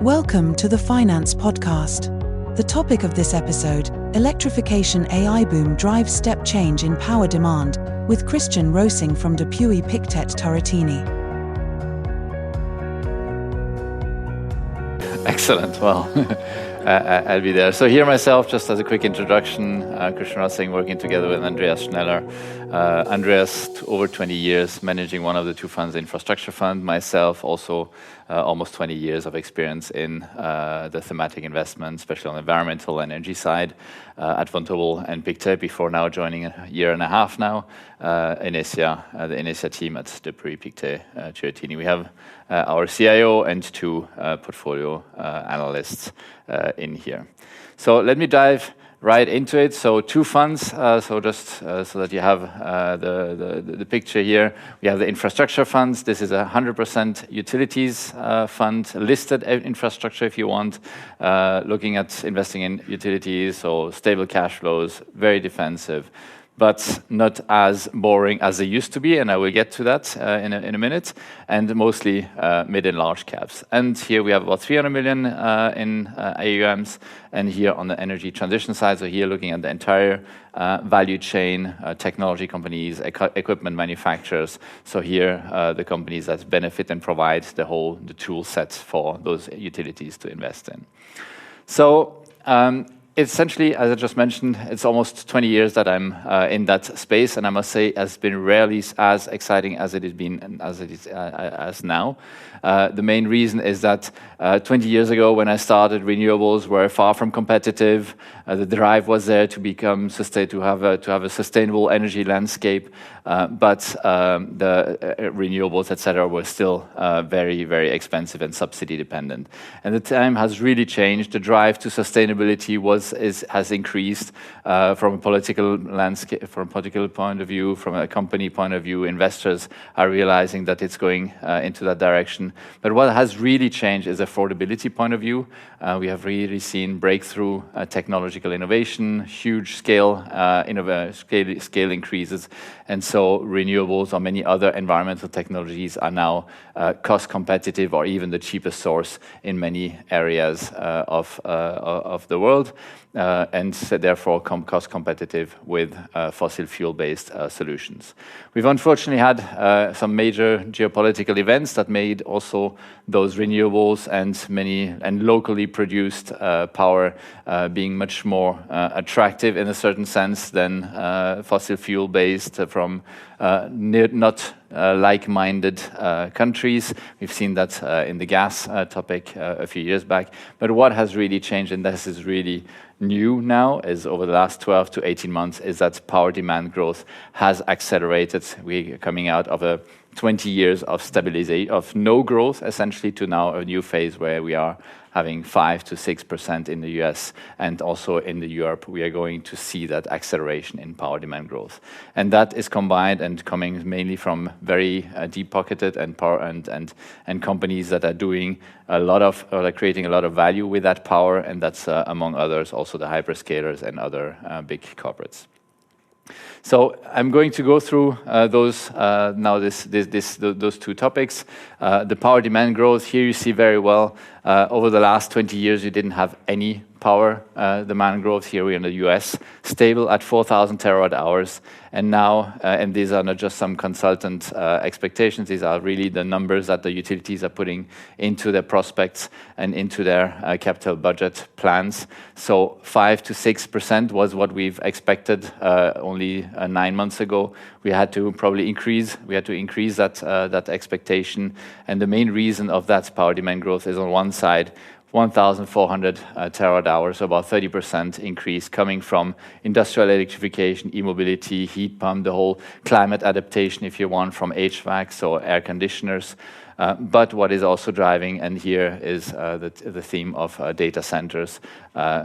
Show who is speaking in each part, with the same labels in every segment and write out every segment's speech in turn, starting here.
Speaker 1: Welcome to the Finance Podcast. The topic of this episode, Electrification AI Boom Drives Step Change in Power Demand, with Christian Roessing from the Pury Pictet Turrettini.
Speaker 2: Excellent. Well, I'll be there. So here myself, just as a quick introduction, Christian Roessing, working together with Andreas Schneller. Andreas, over 20 years managing one of the two funds, the Infrastructure Fund. Myself, also almost 20 years of experience in the thematic investment, especially on the environmental and energy side at Vontobel and Pictet, before now joining a year and a half now, ENETIA, the ENETIA team at the Pury Pictet Turrettini. We have our CIO and two portfolio analysts in here. So let me dive right into it. So two funds, so just so that you have the picture here. We have the infrastructure funds. This is a 100% utilities fund, listed infrastructure if you want, looking at investing in utilities, so stable cash flows, very defensive, but not as boring as they used to be, and I will get to that in a minute, and mostly mid and large caps. And here we have about 300 million in AUMs, and here on the energy transition side, so here looking at the entire value chain, technology companies, equipment manufacturers. So here the companies that benefit and provide the tool set for those utilities to invest in. So essentially, as I just mentioned, it's almost 20 years that I'm in that space, and I must say, it has been rarely as exciting as it has been as now. The main reason is that 20 years ago, when I started, renewables were far from competitive. The drive was there to become to have a sustainable energy landscape, but the renewables, etc., were still very, very expensive and subsidy dependent. And the time has really changed. The drive to sustainability has increased from a political landscape, from a political point of view, from a company point of view. Investors are realizing that it's going into that direction. But what has really changed is affordability point of view. We have really seen breakthrough technological innovation, huge scale increases, and so renewables or many other environmental technologies are now cost competitive or even the cheapest source in many areas of the world. And therefore cost competitive with fossil fuel-based solutions. We've unfortunately had some major geopolitical events that made also those renewables and locally produced power being much more attractive in a certain sense than fossil fuel-based from not like-minded countries. We've seen that in the gas topic a few years back. But what has really changed, and this is really new now, is over the last 12 to 18 months, is that power demand growth has accelerated. We're coming out of 20 years of stabilization, of no growth, essentially, to now a new phase where we are having 5 to 6% in the US, and also in Europe, we are going to see that acceleration in power demand growth. And that is combined and coming mainly from very deep-pocketed and companies that are doing creating a lot of value with that power, and that's among others also the hyperscalers and other big corporates. So I'm going to go through those two topics. The power demand growth, here you see very well, over the last 20 years you didn't have any power demand growth. Here we're in the US, stable at 4,000 terawatt hours. And now, and these are not just some consultant expectations, these are really the numbers that the utilities are putting into their prospects and into their capital budget plans. So 5 to 6% was what we've expected only 9 months ago. We had to increase that expectation. And the main reason of that power demand growth is on one side, 1,400 terawatt hours, so about 30% increase coming from industrial electrification, e-mobility, heat pump, the whole climate adaptation, if you want, from HVAC, so air conditioners. But what is also driving, and here is the theme of data centers,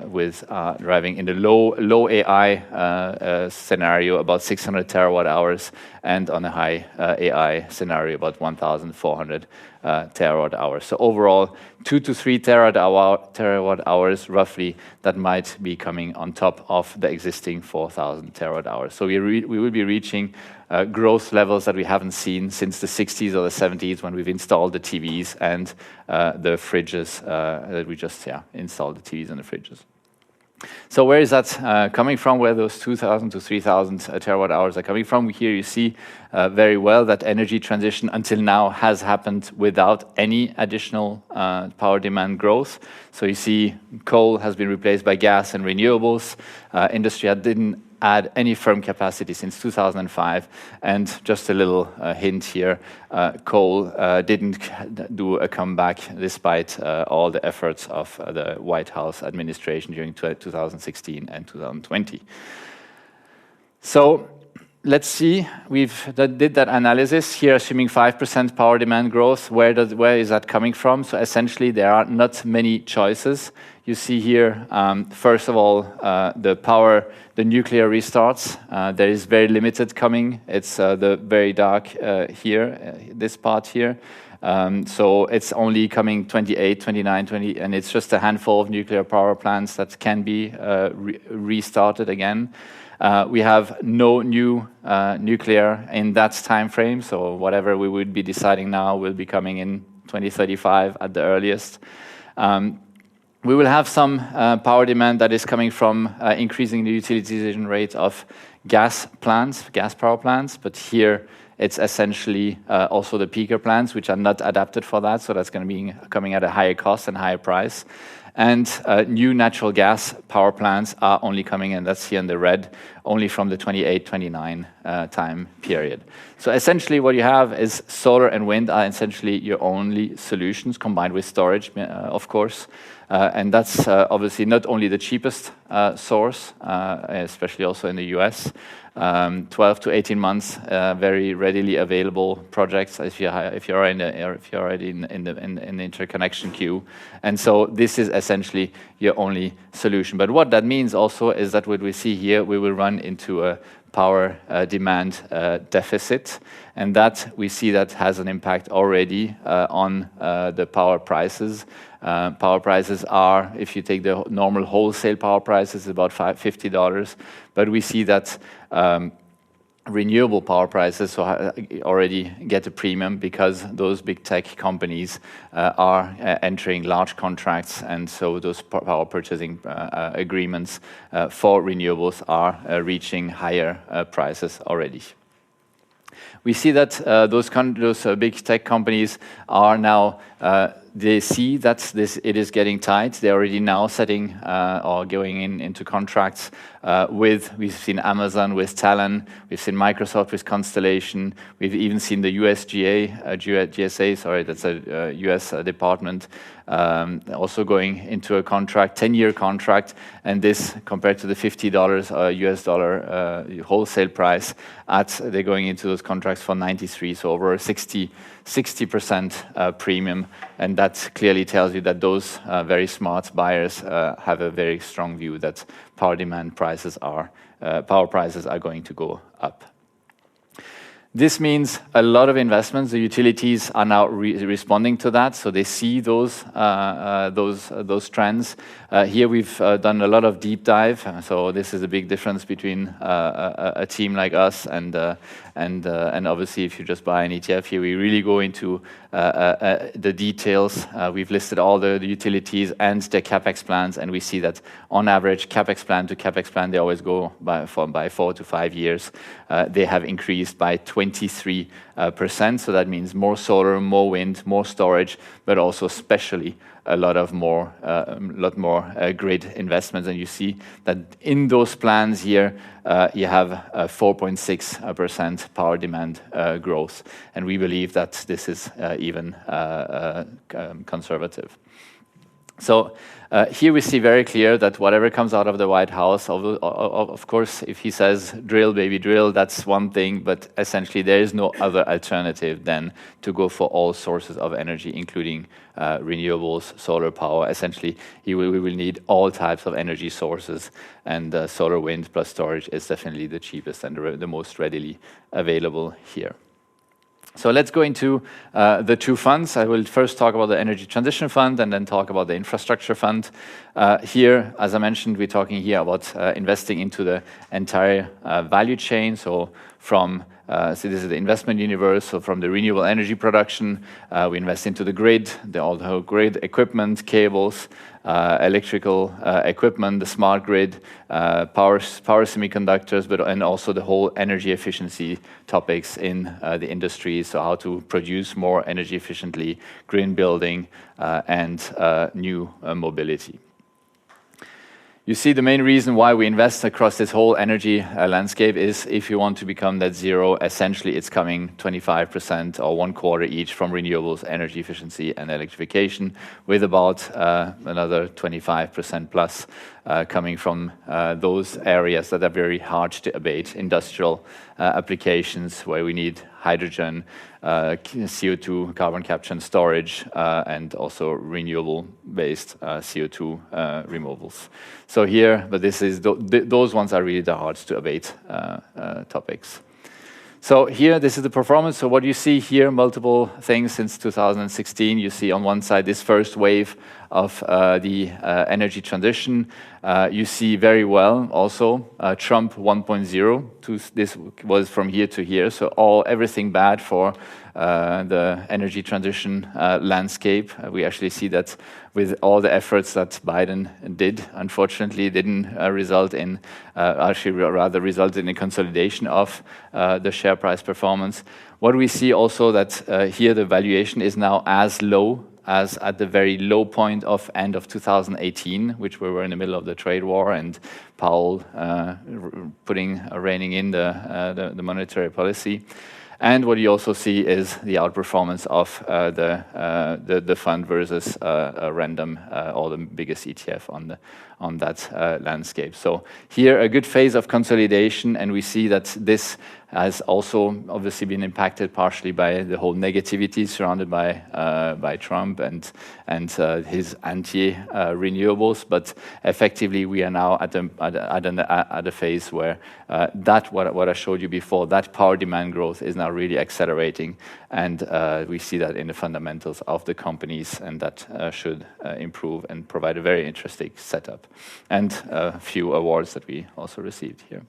Speaker 2: with driving in the low AI scenario about 600 terawatt hours, and on a high AI scenario about 1,400 terawatt hours. So overall, 2 to 3 terawatt hours roughly that might be coming on top of the existing 4,000 terawatt hours. So we will be reaching growth levels that we haven't seen since the 60s or the 70s when we've installed the TVs and the fridges that we just installed the TVs and the fridges. So where is that coming from? Where those 2,000 to 3,000 terawatt hours are coming from? Here you see very well that energy transition until now has happened without any additional power demand growth. So you see coal has been replaced by gas and renewables. Industry didn't add any firm capacity since 2005. And just a little hint here, coal didn't do a comeback despite all the efforts of the White House administration during 2016 and 2020. So let's see, did that analysis here, assuming 5% power demand growth. Where is that coming from? So essentially, there are not many choices. You see here, first of all, the nuclear restarts. There is very limited coming. It's the very dark here, this part here. So it's only coming 28, 29, 20, and it's just a handful of nuclear power plants that can be restarted again. We have no new nuclear in that time frame, so whatever we would be deciding now will be coming in 2035 at the earliest. We will have some power demand that is coming from increasing the utilization rate of gas power plants, but here it's essentially also the peaker plants, which are not adapted for that, so that's going to be coming at a higher cost and higher price. And new natural gas power plants are only coming in, that's here in the red, only from the 28-29 time period. So essentially what you have is solar and wind are essentially your only solutions, combined with storage, of course. And that's obviously not only the cheapest source, especially also in the US. 12 to 18 months, very readily available projects if you're already in the interconnection queue, and so this is essentially your only solution. But what that means also is that what we see here, we will run into a power demand deficit, and that we see that has an impact already on the power prices. Power prices are, if you take the normal wholesale power prices, about $50, but we see that renewable power prices already get a premium because those big tech companies are entering large contracts, and so those power purchasing agreements for renewables are reaching higher prices already. We see that those big tech companies are now they see that it is getting tight. They're already now setting or going into contracts we've seen Amazon with Talon, we've seen Microsoft with Constellation, we've even seen the GSA, sorry, that's a US department, also going into a contract, 10-year contract, and this compared to the $50 US dollar wholesale price, they're going into those contracts for 93, so over 60% premium, and that clearly tells you that those very smart buyers have a very strong view that power prices are going to go up. This means a lot of investments. The utilities are now responding to that, so they see those trends. Here we've done a lot of deep dive. So this is a big difference between a team like us and obviously if you just buy an ETF. Here we really go into the details. We've listed all the utilities and their capex plans, and we see that on average, capex plan to capex plan, they always go by 4 to 5 years. They have increased by 23%. So that means more solar, more wind, more storage, but also especially a lot more grid investments. And you see that in those plans here, you have 4.6% power demand growth. And we believe that this is even conservative. So here we see very clear that whatever comes out of the White House, of course, if he says drill, baby, drill, that's one thing, but essentially there is no other alternative than to go for all sources of energy, including renewables, solar power. Essentially, we will need all types of energy sources, and solar, wind plus storage is definitely the cheapest and the most readily available here. So let's go into the two funds. I will first talk about the Energy Transition Fund and then talk about the Infrastructure Fund. Here, as I mentioned, we're talking here about investing into the entire value chain. So from, so this is the investment universe, so from the renewable energy production, we invest into the grid, all the whole grid equipment, cables, electrical equipment, the smart grid, power semiconductors, and also the whole energy efficiency topics in the industry, so how to produce more energy efficiently, green building, and new mobility. You see, the main reason why we invest across this whole energy landscape is if you want to become net zero, essentially it's coming 25% or 1/4 each from renewables, energy efficiency, and electrification, with about another 25% plus coming from those areas that are very hard to abate, industrial applications where we need hydrogen, CO2, carbon capture and storage, and also renewable-based CO2 removals. So here, but this is those ones are really the hard to abate topics. So here, this is the performance. So what you see here, multiple things since 2016. You see on one side this first wave of the energy transition. You see very well also Trump 1.0. This was from here to here. So everything bad for the energy transition landscape. We actually see that with all the efforts that Biden did, unfortunately, didn't result in, actually rather resulted in a consolidation of the share price performance. What we see also that here the valuation is now as low as at the very low point of end of 2018, which we were in the middle of the trade war and Powell reining in the monetary policy. And what you also see is the outperformance of the fund versus a random or the biggest ETF on that landscape. So here a good phase of consolidation, and we see that this has also obviously been impacted partially by the whole negativity surrounded by Trump and his anti-renewables. But effectively, we are now at a phase where what I showed you before, that power demand growth is now really accelerating, and we see that in the fundamentals of the companies, and that should improve and provide a very interesting setup, and a few awards that we also received here.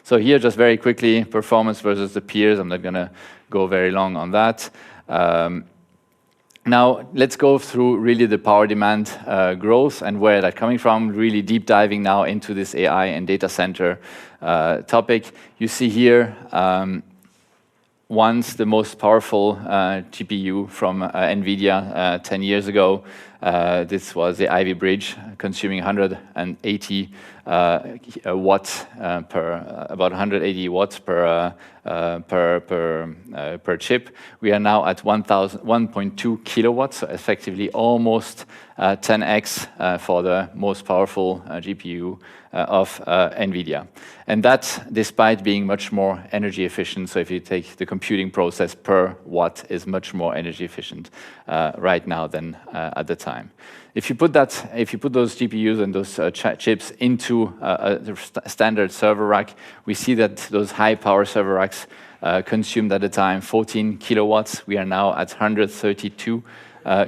Speaker 2: So here, just very quickly, performance versus the peers. I'm not going to go very long on that. Now, let's go through really the power demand growth and where that's coming from, really deep diving now into this AI and data center topic. You see here, once the most powerful GPU from NVIDIA 10 years ago. This was the Ivy Bridge, consuming 180 watts about 180 watts per chip. We are now at 1.2 kilowatts, so effectively almost 10x for the most powerful GPU of NVIDIA. And that despite being much more energy efficient. So if you take the computing process per watt is much more energy efficient right now than at the time. If you put those GPUs and those chips into a standard server rack, we see that those high power server racks consumed at the time 14 kilowatts. We are now at 132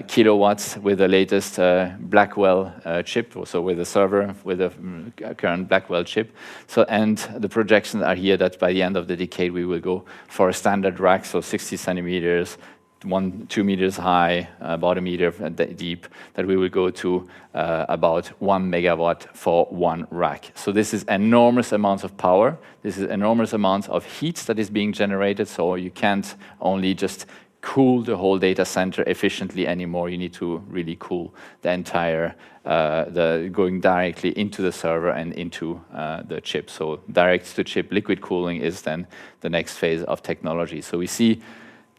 Speaker 2: kilowatts with the latest Blackwell chip, so with the server, with the current Blackwell chip. So, and the projections are here that by the end of the decade, we will go for a standard rack, so 60 centimeters, 2 meters high, about a meter deep, that we will go to about 1 megawatt for one rack. So this is enormous amounts of power. This is enormous amounts of heat that is being generated. So you can't only just cool the whole data center efficiently anymore. You need to really cool the entire, going directly into the server and into the chip. So direct to chip liquid cooling is then the next phase of technology. So we see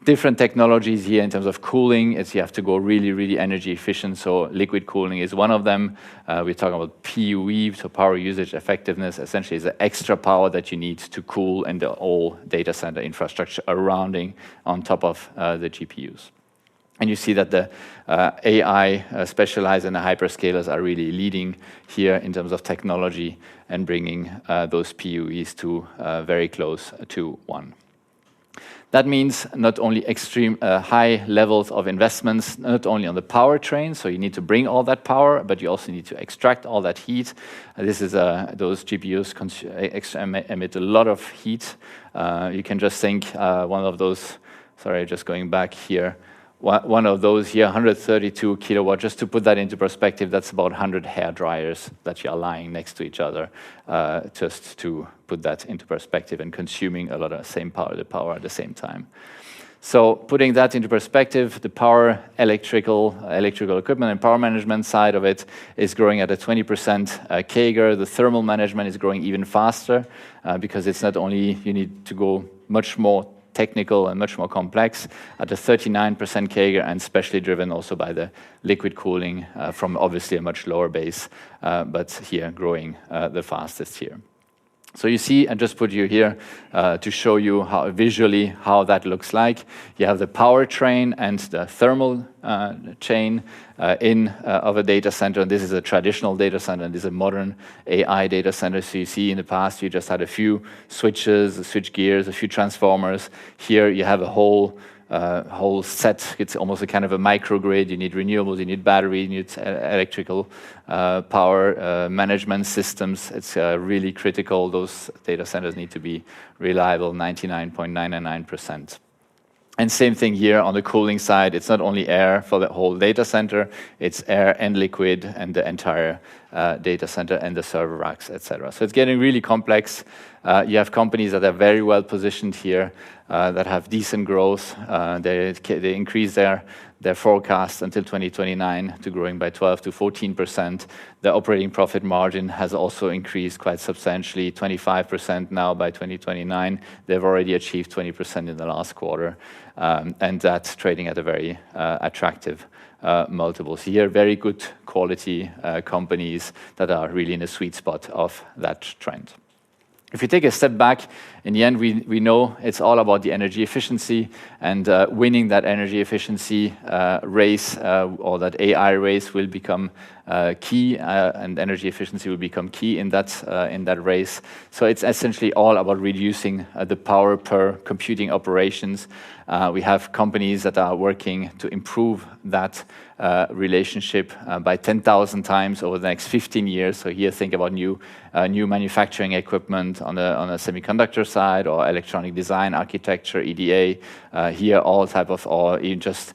Speaker 2: different technologies here in terms of cooling. It's you have to go really, really energy efficient. So liquid cooling is one of them. We're talking about PUE, so power usage effectiveness. Essentially, is the extra power that you need to cool and the whole data center infrastructure surrounding on top of the GPUs. And you see that the AI specialized and the hyperscalers are really leading here in terms of technology and bringing those PUEs to very close to one. That means not only extreme high levels of investments, not only on the powertrain, so you need to bring all that power, but you also need to extract all that heat. This is those GPUs emit a lot of heat. You can just think one of those, sorry, just going back here, one of those here, 132 kilowatt, just to put that into perspective, that's about 100 hair dryers that you are lying next to each other, just to put that into perspective, and consuming a lot of the power at the same time. So putting that into perspective, the power, electrical equipment and power management side of it is growing at a 20% CAGR. The thermal management is growing even faster because it's not only you need to go much more technical and much more complex at a 39% CAGR, and especially driven also by the liquid cooling from obviously a much lower base, but here growing the fastest here. So you see, I just put you here to show you how visually how that looks like. You have the powertrain and the thermal chain of a data center. And this is a traditional data center, and this is a modern AI data center. So you see in the past, you just had a few switches, switch gears, a few transformers. Here you have a whole set. It's almost a kind of a microgrid. You need renewables, you need battery, you need electrical power management systems. It's really critical. Those data centers need to be reliable, 99.99%. And same thing here on the cooling side. It's not only air for the whole data center, it's air and liquid and the entire data center and the server racks, etc. So it's getting really complex. You have companies that are very well positioned here, that have decent growth. They increase their forecast until 2029 to growing by 12 to 14%. The operating profit margin has also increased quite substantially, 25% now by 2029. They've already achieved 20% in the last quarter, and that's trading at a very attractive multiples. Here, very good quality companies that are really in the sweet spot of that trend. If you take a step back, in the end, we know it's all about the energy efficiency, and winning that energy efficiency race or that AI race will become key, and energy efficiency will become key in that race. So it's essentially all about reducing the power per computing operations. We have companies that are working to improve that relationship by 10,000 times over the next 15 years. So here, think about new manufacturing equipment on a semiconductor side, or electronic design, architecture, EDA. Here, all type of, or even just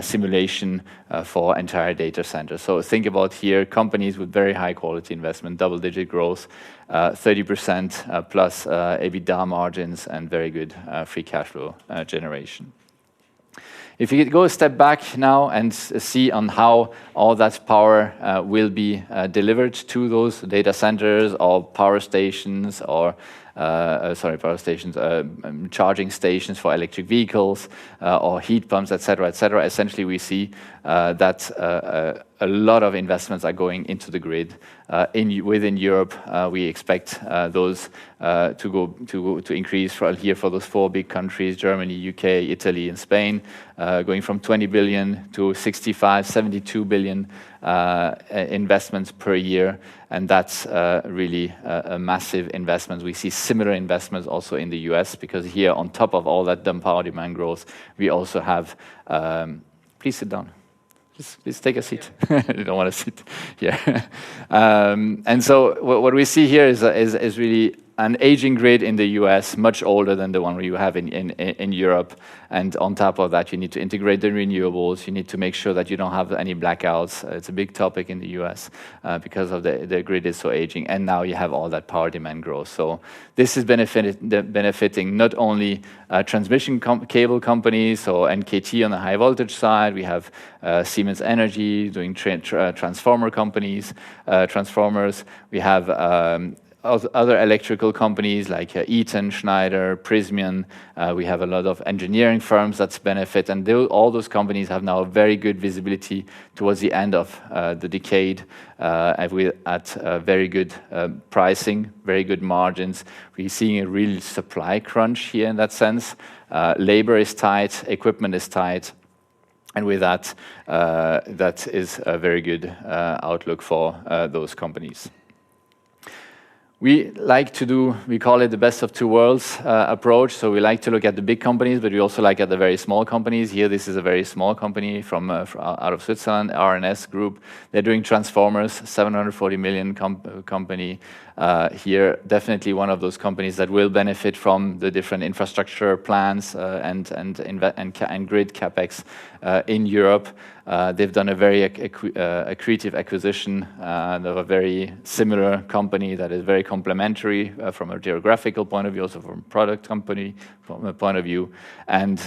Speaker 2: simulation for entire data centers. So think about here companies with very high quality investment, double-digit growth, 30% plus EBITDA margins, and very good free cash flow generation. If you go a step back now and see on how all that power will be delivered to those data centers or power stations, or charging stations for electric vehicles, or heat pumps, etc., etc. Essentially, we see that a lot of investments are going into the grid. Within Europe, we expect those to increase for those four big countries: Germany, UK, Italy, and Spain, going from 20 billion to 65, 72 billion investments per year. And that's really a massive investment. We see similar investments also in the US, because here, on top of all that power demand growth, we also have, please sit down. Please take a seat. You don't want to sit here. And so what we see here is really an aging grid in the US, much older than the one you have in Europe. And on top of that, you need to integrate the renewables. You need to make sure that you don't have any blackouts. It's a big topic in the US because of the grid is so aging. And now you have all that power demand growth. So this is benefiting not only transmission cable companies, so NKT on the high voltage side. We have Siemens Energy doing transformer companies, transformers. We have other electrical companies like Eaton, Schneider, Prysmian. We have a lot of engineering firms that benefit, and all those companies have now very good visibility towards the end of the decade, at very good pricing, very good margins. We're seeing a real supply crunch here in that sense. Labor is tight, equipment is tight, and with that, that is a very good outlook for those companies. We like to do, we call it the best of two worlds approach. So we like to look at the big companies, but we also like at the very small companies. Here, this is a very small company from out of Switzerland, R&S Group. They're doing transformers, 740 million company. Here, definitely one of those companies that will benefit from the different infrastructure plans and grid capex in Europe. They've done a very accretive acquisition of a very similar company that is very complementary from a geographical point of view, also from a product company from a point of view. And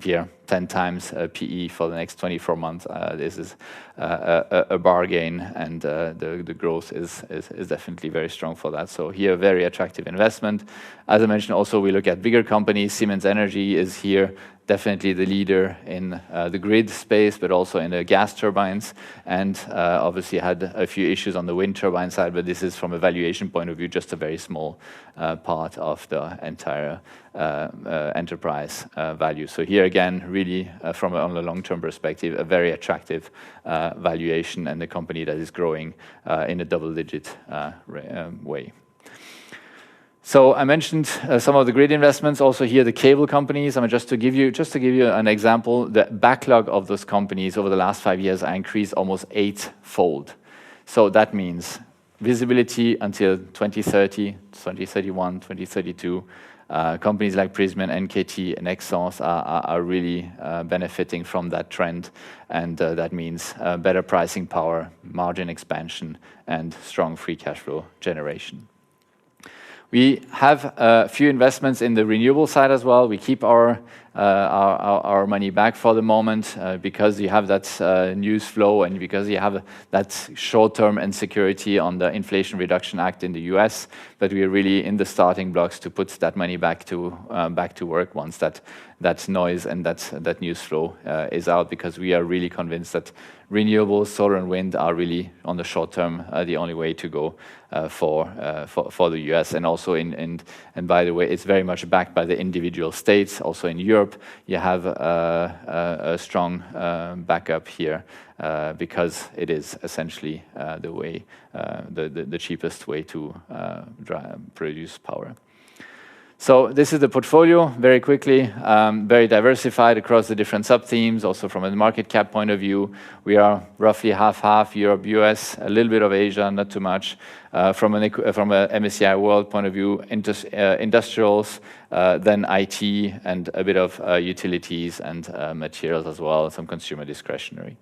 Speaker 2: here, 10 times PE for the next 24 months. This is a bargain, and the growth is definitely very strong for that. So here, very attractive investment. As I mentioned, also we look at bigger companies. Siemens Energy is here, definitely the leader in the grid space, but also in the gas turbines, and obviously had a few issues on the wind turbine side, but this is from a valuation point of view, just a very small part of the entire enterprise value. So here again, really from on a long-term perspective, a very attractive valuation, and a company that is growing in a double-digit way. So I mentioned some of the grid investments. Also here, the cable companies. I mean, just to give you an example, the backlog of those companies over the last 5 years are increased almost 8-fold. So that means visibility until 2030, 2031, 2032. Companies like Prysmian, NKT, and Nexans are really benefiting from that trend, and that means better pricing power, margin expansion, and strong free cash flow generation. We have a few investments in the renewable side as well. We keep our money back for the moment because you have that news flow, and because you have that short-term insecurity on the Inflation Reduction Act in the US. But we are really in the starting blocks to put that money back to work once that noise and that news flow is out, because we are really convinced that renewables, solar and wind, are really on the short term the only way to go for the US, and also and by the way, it's very much backed by the individual states. Also in Europe, you have a strong backup here because it is essentially the way, the cheapest way to produce power. So this is the portfolio, very quickly, very diversified across the different sub-themes. Also from a market cap point of view, we are roughly half-half Europe, US, a little bit of Asia, not too much. From a MSCI World point of view, industrials, then IT, and a bit of utilities and materials as well, some consumer discretionary.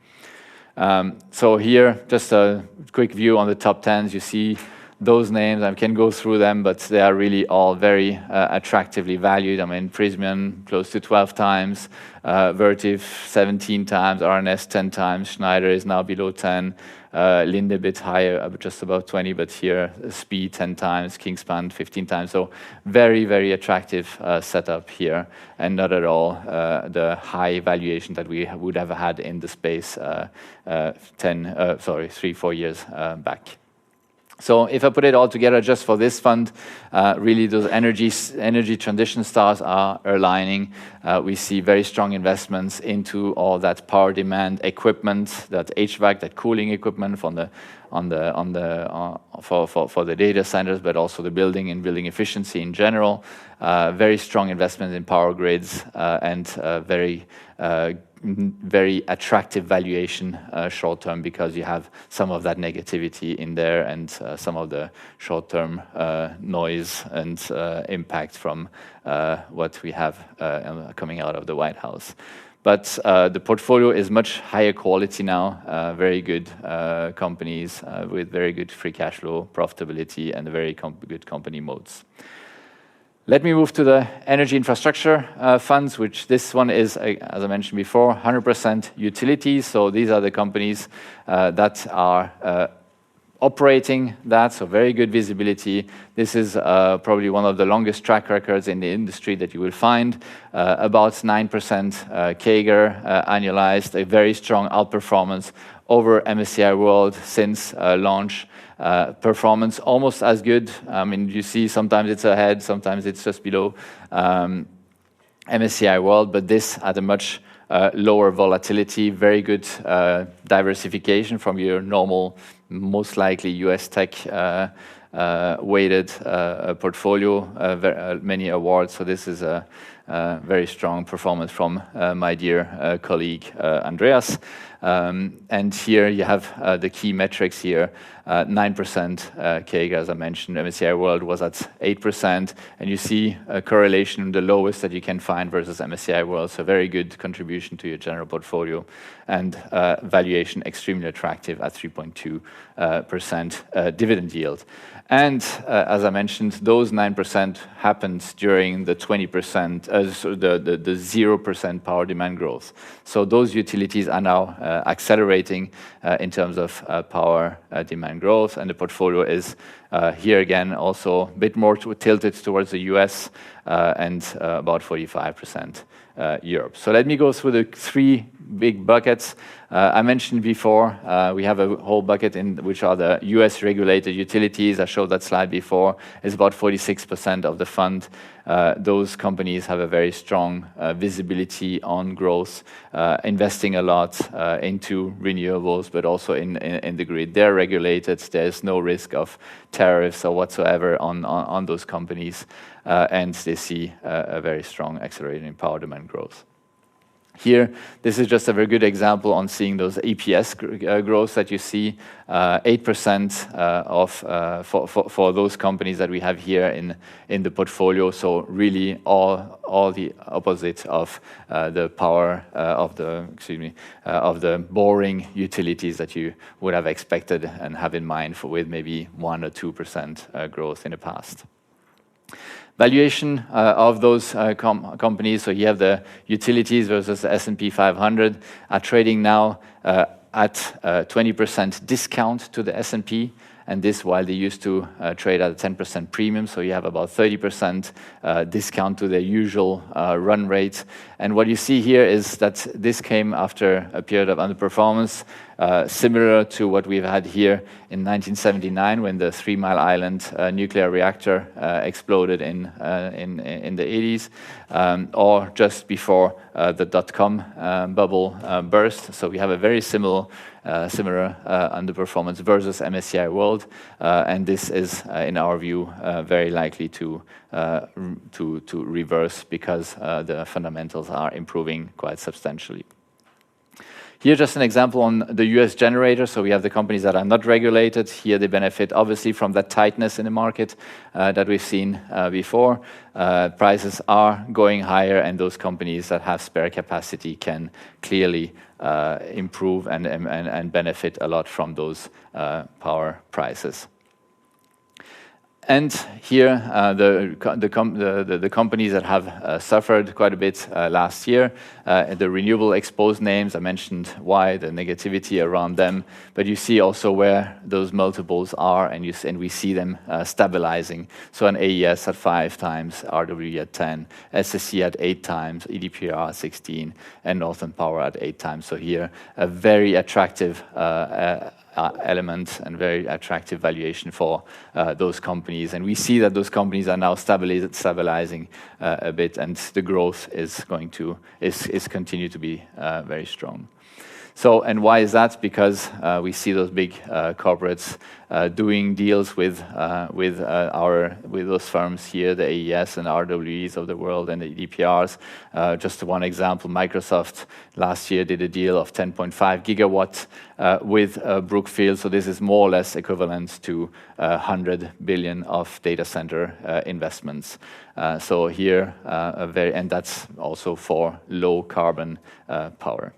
Speaker 2: So here, just a quick view on the top 10s. You see those names. I can go through them, but they are really all very attractively valued. I mean, Prysmian close to 12 times, Vertiv 17 times, R&S 10 times, Schneider is now below 10, Linde a bit higher, just above 20, but here SPIE 10 times, Kingspan 15 times. So very, very attractive setup here, and not at all the high valuation that we would have had in the space 3-4 years back. So if I put it all together just for this fund, really those energy transition stars are aligning. We see very strong investments into all that power demand equipment, that HVAC, that cooling equipment for the data centers, but also the building and building efficiency in general. Very strong investment in power grids, and very attractive valuation short term, because you have some of that negativity in there, and some of the short term noise and impact from what we have coming out of the White House. But the portfolio is much higher quality now, very good companies with very good free cash flow, profitability, and very good company modes. Let me move to the energy infrastructure funds, which this one is, as I mentioned before, 100% utilities. So these are the companies that are operating that, so very good visibility. This is probably one of the longest track records in the industry that you will find, about 9% CAGR annualized, a very strong outperformance over MSCI World since launch. Performance almost as good. I mean, you see sometimes it's ahead, sometimes it's just below MSCI World, but this at a much lower volatility, very good diversification from your normal, most likely US tech weighted portfolio, many awards. So this is a very strong performance from my dear colleague Andreas. And here you have the key metrics here, 9% CAGR, as I mentioned. MSCI World was at 8%, and you see a correlation, the lowest that you can find versus MSCI World, so very good contribution to your general portfolio, and valuation extremely attractive at 3.2% dividend yield. And as I mentioned, those 9% happened during the 20%, the 0% power demand growth. So those utilities are now accelerating in terms of power demand growth, and the portfolio is here again also a bit more tilted towards the US and about 45% Europe. So let me go through the three big buckets. I mentioned before, we have a whole bucket in which are the US regulated utilities. I showed that slide before. It's about 46% of the fund. Those companies have a very strong visibility on growth, investing a lot into renewables, but also in the grid. They're regulated. There's no risk of tariffs or whatsoever on those companies, and they see a very strong accelerating power demand growth. Here, this is just a very good example on seeing those EPS growth that you see, 8% for those companies that we have here in the portfolio. So really all the opposite of the power of the boring utilities that you would have expected and have in mind with maybe 1 or 2% growth in the past. Valuation of those companies, so you have the utilities versus the S&P 500, are trading now at 20% discount to the S&P, and this while they used to trade at a 10% premium, so you have about 30% discount to their usual run rate. And what you see here is that this came after a period of underperformance, similar to what we've had here in 1979 when the 3 Mile Island nuclear reactor exploded in the 80s, or just before the dot-com bubble burst. So we have a very similar underperformance versus MSCI World, and this is, in our view, very likely to reverse because the fundamentals are improving quite substantially. Here, just an example on the US generator. So we have the companies that are not regulated. Here they benefit obviously from that tightness in the market that we've seen before. Prices are going higher, and those companies that have spare capacity can clearly improve and benefit a lot from those power prices. And here, the companies that have suffered quite a bit last year, the renewable exposed names, I mentioned why, the negativity around them, but you see also where those multiples are, and we see them stabilizing. So an AES at 5 times, RWE at 10, SSE at 8 times, EDPR at 16, and Northern Power at 8 times. So here, a very attractive element and very attractive valuation for those companies. And we see that those companies are now stabilizing a bit, and the growth is continue to be very strong. So, and why is that? Because we see those big corporates doing deals with those firms here, the AES and RWEs of the world and the EDPRs. Just one example, Microsoft last year did a deal of 10.5 gigawatt with Brookfield. So this is more or less equivalent to 100 billion of data center investments. So here, and that's also for low carbon power.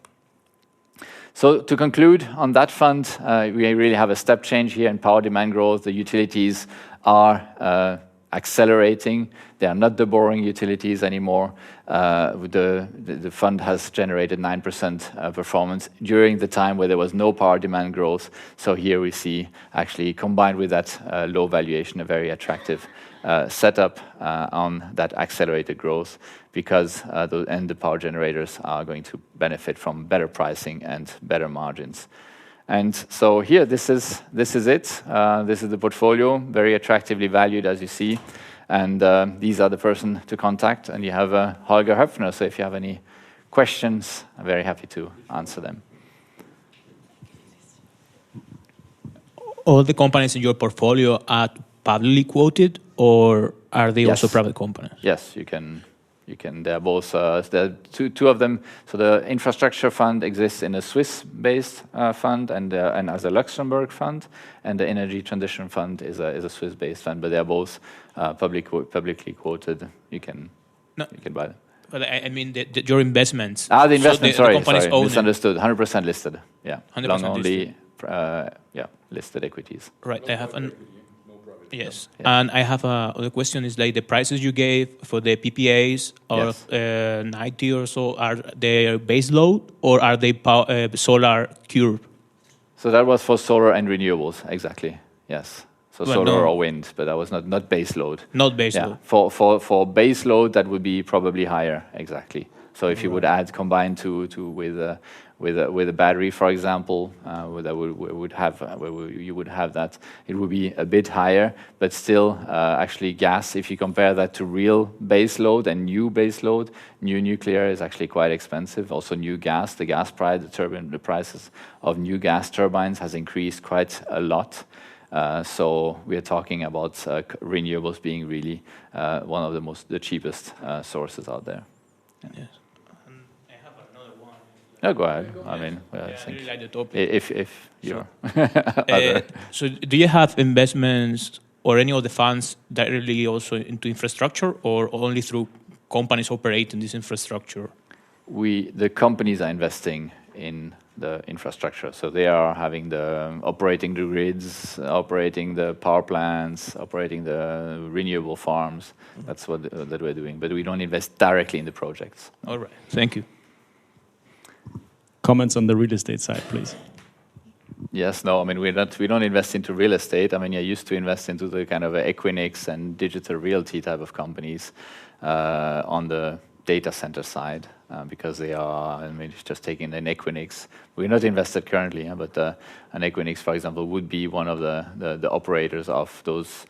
Speaker 2: So to conclude on that fund, we really have a step change here in power demand growth. The utilities are accelerating. They are not the boring utilities anymore. The fund has generated 9% performance during the time where there was no power demand growth. So here we see, actually combined with that low valuation, a very attractive setup on that accelerated growth, because the power generators are going to benefit from better pricing and better margins. And so here, this is it. This is the portfolio, very attractively valued, as you see. And these are the person to contact. And you have Holger Höpfner. So if you have any questions, I'm very happy to answer them.
Speaker 3: All the companies in your portfolio are publicly quoted, or are they also private companies?
Speaker 2: Yes, you can. They're both. There are two of them. So the infrastructure fund exists in a Swiss-based fund and as a Luxembourg fund, and the energy transition fund is a Swiss-based fund. But they are both publicly quoted. You can buy them.
Speaker 3: But I mean your investments.
Speaker 2: The investments.
Speaker 3: So
Speaker 2: sorry,
Speaker 3: own
Speaker 2: misunderstood. 100% listed. Yeah,
Speaker 3: 100%
Speaker 2: long only.
Speaker 3: listed.
Speaker 2: Listed equities.
Speaker 3: Right. I have yes, yeah. And I have the question is like the prices you gave for the PPAs of 90 or so, are they base load or are they solar curve?
Speaker 2: So that was for solar and renewables, exactly. Yes. So solar or wind, but that was not base load.
Speaker 3: Not base load.
Speaker 2: For base load, that would be probably higher, exactly. So if you would add combined with a battery, for example, you would have that. It would be a bit higher, but still, actually, gas. If you compare that to real base load and new base load, new nuclear is actually quite expensive. Also, new gas, the gas price, the prices of new gas turbines has increased quite a lot. So we are talking about renewables being really one of the cheapest sources out there.
Speaker 3: Yeah. Yes. I have another one.
Speaker 2: No, go ahead. I mean,
Speaker 3: I really like the topic.
Speaker 2: If you're
Speaker 3: so, do you have investments or any of the funds directly also into infrastructure, or only through companies operating this infrastructure?
Speaker 2: The companies are investing in the infrastructure, so they are having operating the grids, operating the power plants, operating the renewable farms. That's what that we're doing, but we don't invest directly in the projects.
Speaker 3: All right, thank you.
Speaker 4: Comments on the real estate side, please.
Speaker 2: Yes, no, I mean, we don't invest into real estate. I mean, I used to invest into the kind of Equinix and digital realty type of companies on the data center side, because they are, I mean, just taking an Equinix. We're not invested currently, but an Equinix, for example, would be one of the operators of those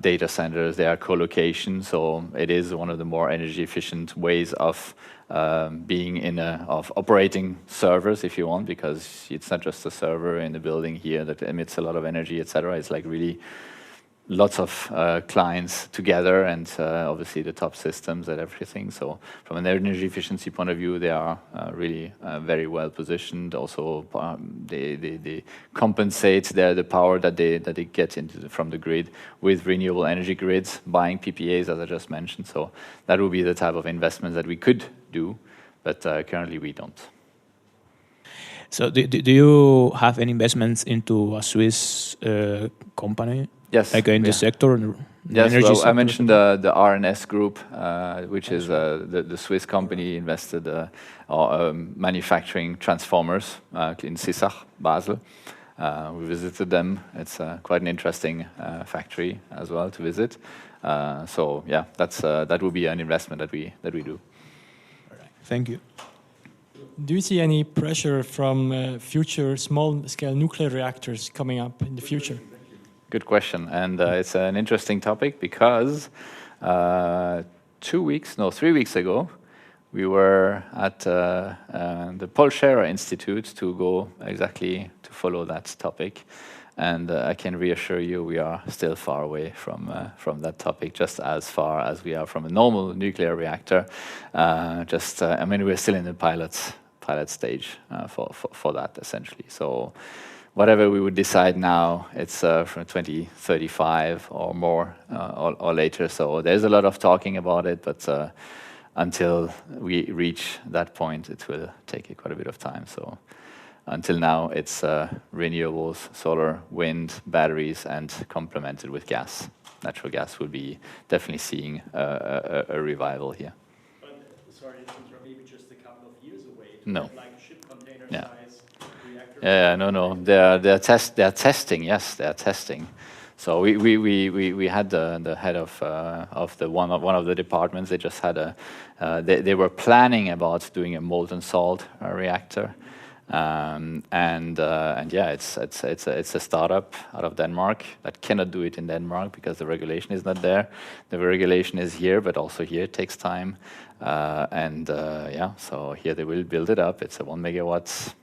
Speaker 2: data centers. They are co-location, so it is one of the more energy efficient ways of of operating servers, if you want, because it's not just a server in the building here that emits a lot of energy, etc. It's like really lots of clients together, and obviously the top systems and everything. So from an energy efficiency point of view, they are really very well positioned. Also, they compensate the power that they get from the grid with renewable energy grids, buying PPAs, as I just mentioned. So that would be the type of investments that we could do, but currently we don't.
Speaker 3: So do you have any investments into a Swiss company?
Speaker 2: Yes.
Speaker 3: Like in the sector?
Speaker 2: Yes,
Speaker 3: energy sector?
Speaker 2: I mentioned the RNS Group, which is the Swiss company invested manufacturing transformers in Sissach, Basel. We visited them. It's quite an interesting factory as well to visit. So yeah, that would be an investment that we do.
Speaker 3: All right. Thank you.
Speaker 5: Do you see any pressure from future small-scale nuclear reactors coming up in the future?
Speaker 2: Good question, and it's an interesting topic because 3 weeks ago, we were at the Paul Scherrer Institute to go exactly to follow that topic, and I can reassure you we are still far away from that topic, just as far as we are from a normal nuclear reactor. I mean, we're still in the pilot stage for that, essentially. So whatever we would decide now, it's from 2035 or more or later. So there's a lot of talking about it, but until we reach that point, it will take quite a bit of time. So until now, it's renewables, solar, wind, batteries, and complemented with gas. Natural gas will be definitely seeing a revival here.
Speaker 6: But sorry, it's maybe just a couple of years away.
Speaker 2: No.
Speaker 6: Like a ship container
Speaker 2: Yeah.
Speaker 6: size reactor.
Speaker 2: Yeah, no. They're testing. Yes, they're testing. So we had the head of one of the departments. They just had they were planning about doing a molten salt reactor. And yeah, it's a startup out of Denmark that cannot do it in Denmark because the regulation is not there. The regulation is here, but also here it takes time. Yeah, so here they will build it up. It's a 1 megawatt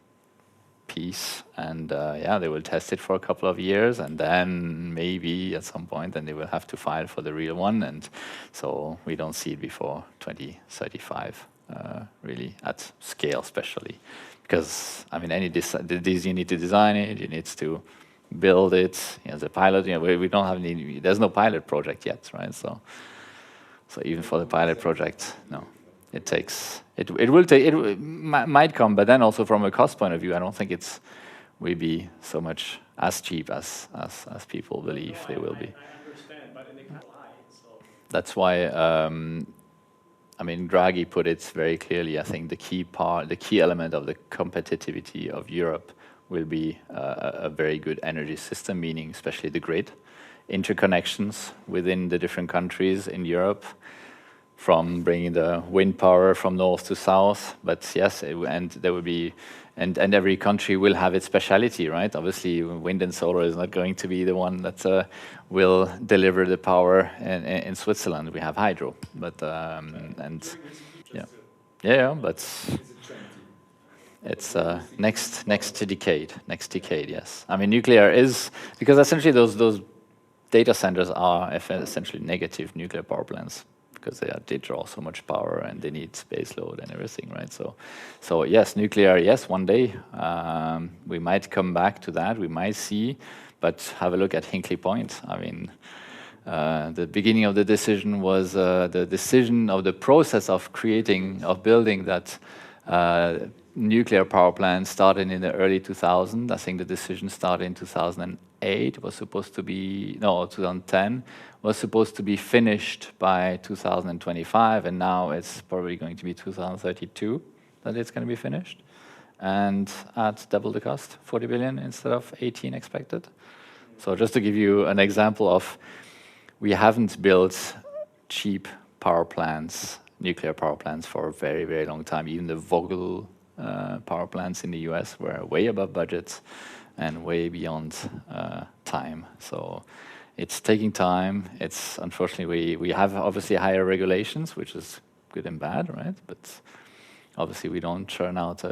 Speaker 2: piece, and yeah, they will test it for a couple of years, and then maybe at some point, then they will have to file for the real one. And so we don't see it before 2035, really at scale, especially. Because I mean, these you need to design it, you need to build it. You know, the pilot. You know, we don't have any. There's no pilot project yet, right? So even for the pilot project, no, it takes. It will take. It might come, but then also from a cost point of view, I don't think it's will be so much as cheap as people believe they will be.
Speaker 6: I understand, but in the high, so.
Speaker 2: That's why. I mean, Draghi put it very clearly. I think the key element of the competitivity of Europe will be a very good energy system, meaning especially the grid, interconnections within the different countries in Europe, from bringing the wind power from north to south. But yes, and there will be, and every country will have its speciality, right? Obviously, wind and solar is not going to be the one that will deliver the power in Switzerland. We have hydro, but yeah, but it's next decade. Yes, I mean nuclear is, because essentially those data centers are essentially negative nuclear power plants, because they draw so much power and they need space load and everything, right? So yes, nuclear, yes, one day we might come back to that. We might see, but have a look at Hinkley Point. I mean, the beginning of the decision was the decision of the process of building that nuclear power plant started in the early 2000s. I think the decision started in 2008. Was supposed to be 2010. Was supposed to be finished by 2025, and now it's probably going to be 2032 that it's going to be finished, and at double the cost, 40 billion instead of 18 expected. So just to give you an example of, we haven't built cheap power plants, nuclear power plants, for a very, very long time. Even the Vogtle power plants in the US were way above budget and way beyond time. So it's taking time. It's unfortunately we have obviously higher regulations, which is good and bad, right? But obviously we don't churn out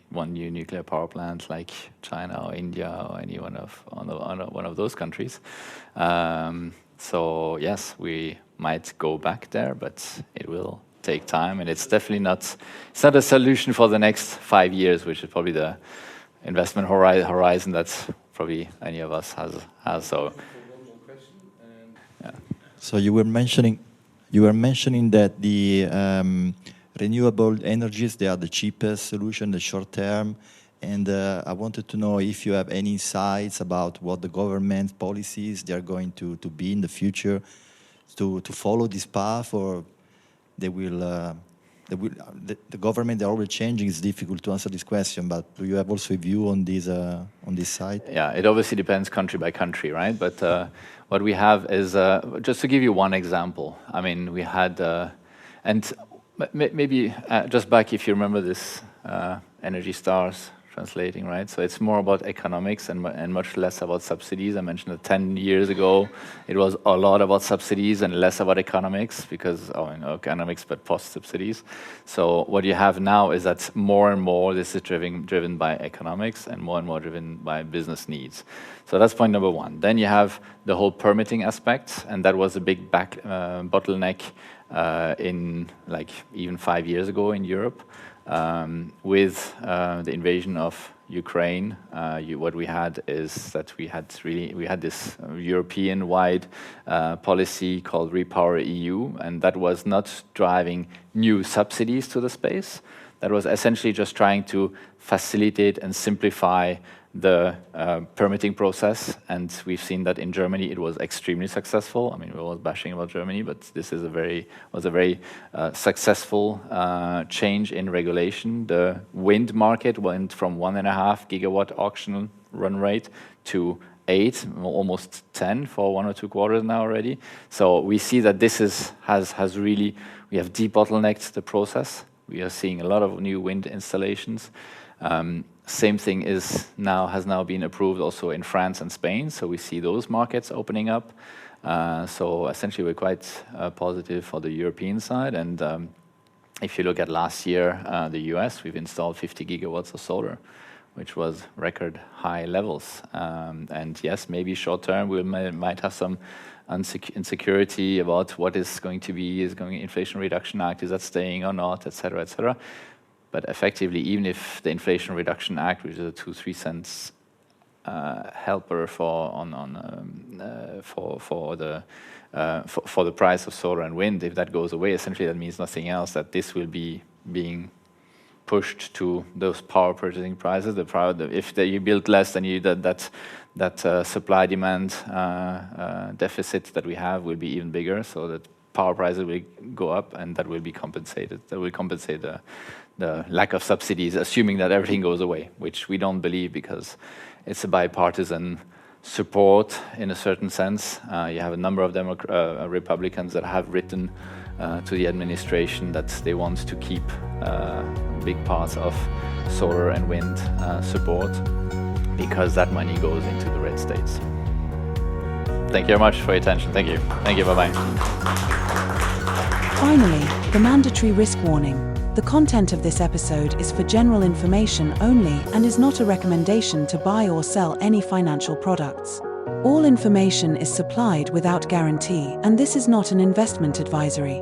Speaker 2: one new nuclear power plant like China or India or any one of those countries. So yes, we might go back there, but it will take time, and it's definitely not a solution for the next 5 years, which is probably the investment horizon that probably any of us has. So.
Speaker 4: So you were mentioning that the renewable energies, they are the cheapest solution, the short term, and I wanted to know if you have any insights about what the government policies they are going to be in the future to follow this path, or the government, they're always changing. It's difficult to answer this question, but do you have also a view on this side?
Speaker 2: Yeah, it obviously depends country by country, right? But what we have is, just to give you one example, I mean, we had, and maybe just back, if you remember this, Energy Stars translating, right? So it's more about economics and much less about subsidies. I mentioned that 10 years ago, it was a lot about subsidies and less about economics, because, economics, but post-subsidies. So what you have now is that more and more this is driven by economics and more driven by business needs. So that's point number one. Then you have the whole permitting aspect, and that was a big bottleneck in like even 5 years ago in Europe. With the invasion of Ukraine, what we had is that we had this European-wide policy called Repower EU, and that was not driving new subsidies to the space. That was essentially just trying to facilitate and simplify the permitting process, and we've seen that in Germany it was extremely successful. I mean, we're all bashing about Germany, but this is was a very successful change in regulation. The wind market went from 1.5 gigawatt auction run rate to 8, almost 10 for 1 or 2 quarters now already. So we see that this has really, we have debottlenecked the process. We are seeing a lot of new wind installations. Same thing has now been approved also in France and Spain, so we see those markets opening up. So essentially, we're quite positive for the European side. And if you look at last year, the US, we've installed 50 gigawatts of solar, which was record high levels. And yes, maybe short term we might have some insecurity about what is going to be, Inflation Reduction Act, is that staying or not, et cetera, et cetera. But effectively, even if the Inflation Reduction Act, which is a 2-3 cents helper for the price of solar and wind, if that goes away, essentially that means nothing else, that this will be being pushed to those power purchasing prices. If you build less, then that supply-demand deficit that we have will be even bigger, so that power prices will go up, and that will be compensated. That will compensate the lack of subsidies, assuming that everything goes away, which we don't believe, because it's a bipartisan support in a certain sense. You have a number of Republicans that have written to the administration that they want to keep big parts of solar and wind support, because that money goes into the red states. Thank you very much for your attention. Thank you. Thank you. Bye-bye.
Speaker 1: Finally, the mandatory risk warning. The content of this episode is for general information only and is not a recommendation to buy or sell any financial products. All information is supplied without guarantee, and this is not an investment advisory.